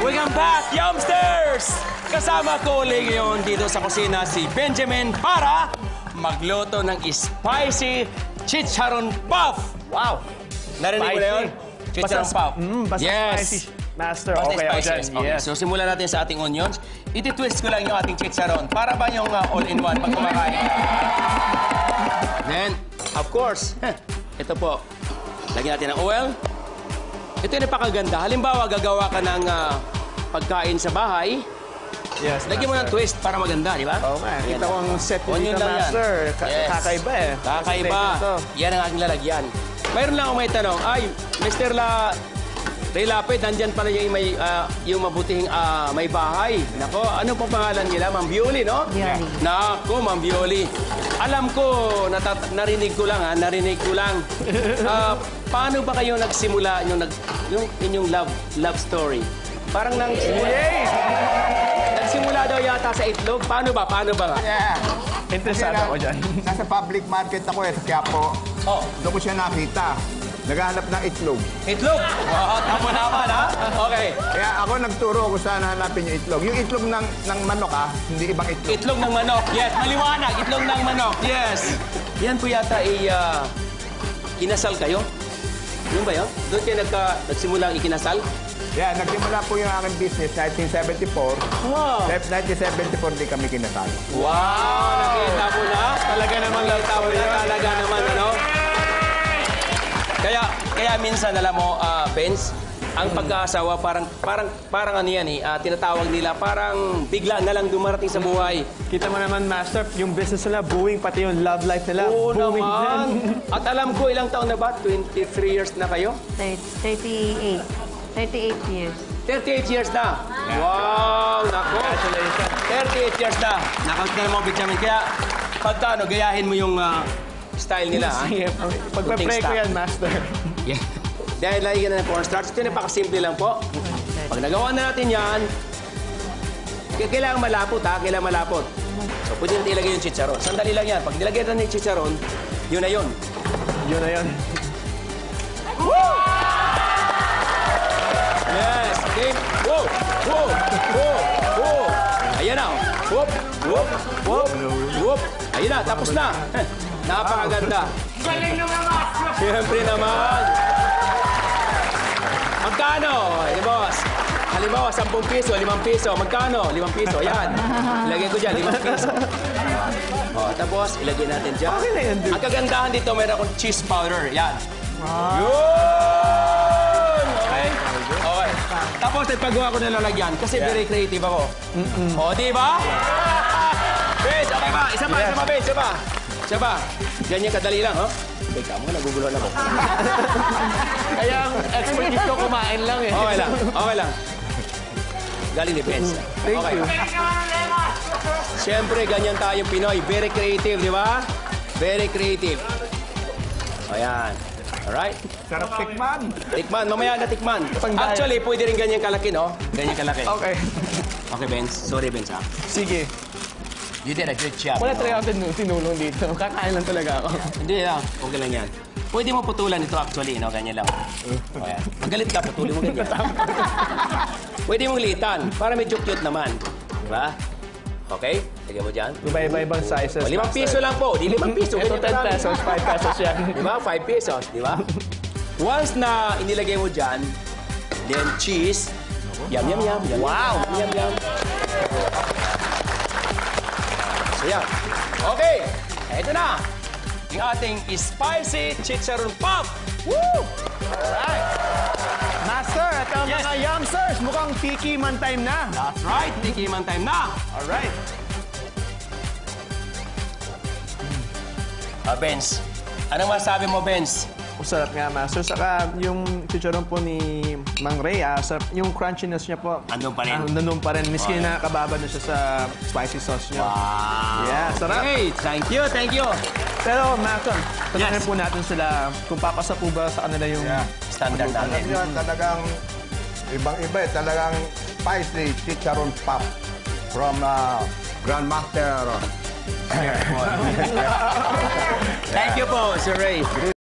Welcome back, Yumsters! Kasama ko ulit ngayon dito sa kusina si Benjamin para magluto ng spicy chicharon puff. Wow! Narinig mo na yun? Chicharon puff. Basta spicy, Master. Basta Okay, spicy. dyan. Okay. Yes. So simulan natin sa ating onions. Iti-twist ko lang yung ating chicharon para ba yung all-in-one pag kumakain. Then, of course, ito po. Lagyan natin ng oil. Ito yung napakaganda. Halimbawa, gagawa ka ng pagkain sa bahay. Yes, Lagyan mo ng twist para maganda, di ba? Oo nga. Kita ko ang set ko Onion dito, lang yan. Master. Yes. Kakaiba eh. Kakaiba. Yan ang aking lalagyan. Mayroon lang akong may tanong. Ay, Mr. Ray Lapid, nandyan pala yung mabutihing may bahay. Nako, ano pong pangalan nila? Ma'am Bioli, no? Bioli. Nako, Ma'am Bioli. Alam ko, narinig ko lang, narinig ko lang. Paano ba kayo nagsimula yung inyong love story? Parang nagsimula daw yata sa itlog. Paano ba? Yeah. Interesado ako dyan. Nasa public market ako sa Quiapo. Oh, Doon ko siya nakita. Naghahanap ng itlog. itlog. Wow, tama naman, ha? Okay. Kaya ako nagturo kung saan hanapin yung itlog. Yung itlog ng manok, hindi ibang itlog. Itlog ng manok. Yes, maliwanag. Itlog ng manok. Yes. Yan po yata kinasal kayo? Yun ba yun? Doon kayo nagsimula ang ikinasal? Yeah, nagsimula po yung aking business 1974. Oh. 1974 di kami kinasal. Wow! Nakita mo na? Talaga naman nakita mo na. Talaga naman, ano? Kaya minsan, alam mo, Benz, ang pagkaasawa parang ano yan tinatawag nila, parang bigla na lang dumarating sa buhay. Kita mo naman, Master, yung business nila, booming, pati yung love life nila. Oo booming naman. din. At alam ko, ilang taon na ba? 23 years na kayo? 38. 38 years. 38 years na. Wow! Nako! Congratulations. 38 years na. Nakakita na mo, Benjamin. Kaya, pagka gayahin mo yung style nila, ha? Sige, pagpa-pray ko yan, Master. Yeah. Dahil lagyan na ng cornstarch, ito napakasimple lang po. Pag nagawa na natin yan, kailangan malapot, ha? Kailangan malapot. So, pwede natin ilagay yung chicharon. Sandali lang yan. Pag nilagay natin yung chicharon, yun na yun. Yun na yun. Yes, okay. Whoa! Whoa! Whoa! Whoa! Ayan na. Whoop! Whoop! Whoop! Whoop! Ayan na, tapos na. Napakaganda. Galing naman, Master! Siyempre naman. Magkano? Boss. Halimbawa, 10 piso, 5 piso. Magkano? 5 piso. Ayan. Ilagay ko dyan, 5 piso. Tapos, ilagay natin dyan. Okay na yan, dude. Ang kagandahan dito, mayroon akong cheese powder. Yan. Yun! Okay? Okay. Tapos, nagpagawa ko na lalagyan kasi very creative ako. O, di ba? Bez, okay ba? Isa pa, Bez, isa pa. Ganyan kadali lang, ho? Teka mo, naguguluhan ako. Kaya ang expertise ko kumain lang eh. Okay lang. Galing ni Benz. Thank you. Siyempre, ganyan tayong Pinoy. Very creative, di ba? Very creative. Ayan. Alright? Sarap tikman. Tikman, mamaya na tikman. Pangdaya. Actually, pwede rin ganyan kalaki, no? Ganyan kalaki. Okay. Okay, Benz. Sorry, Benz, ha? Sige. You did a good job. Wala talaga ako tinulong dito. Kakain lang talaga ako. Hindi lang. Okay lang yan. Pwede mo putulan ito actually, no? Ganyan lang. Okay. Magalit ka, putulin mo ganyan. Pwede mong litan para medyo cute naman. Diba? Okay? Lagyan mo dyan. Iba-ibang sizes. O, 5 piso lang po. Di 5 piso. Ito Ganyan 10 karami. pesos, 5 pesos yan. Diba? 5 pesos. Diba? Once na inilagay mo dyan, then cheese. Yum, yum, yum. Yum, Wow! Yum, yum. So, yan. Okay. Ito na. Yung ating spicy chicharon puff. Woo! Alright. Master, ito ang Yes. mga youngsters. Mukhang tiki man time na. That's right. Tikiman time na. Alright. Benz. Anong masabi mo, Benz? Sarap nga, Master. Saka yung chicharon po ni Mang Ray, sarap. Yung crunchiness niya po. Andun pa rin. Nandun pa rin. Miski nakakababa na siya sa spicy sauce niya. Wow. Yeah, sarap. Okay. Thank you. Pero, Master, tanongin Yes. po natin sila kung papasa po ba sa kanila yung... Standard natin. Yan, talagang ibang-iba talagang spicy chicharon puff from Grandmaster. Thank you po, Sir Ray.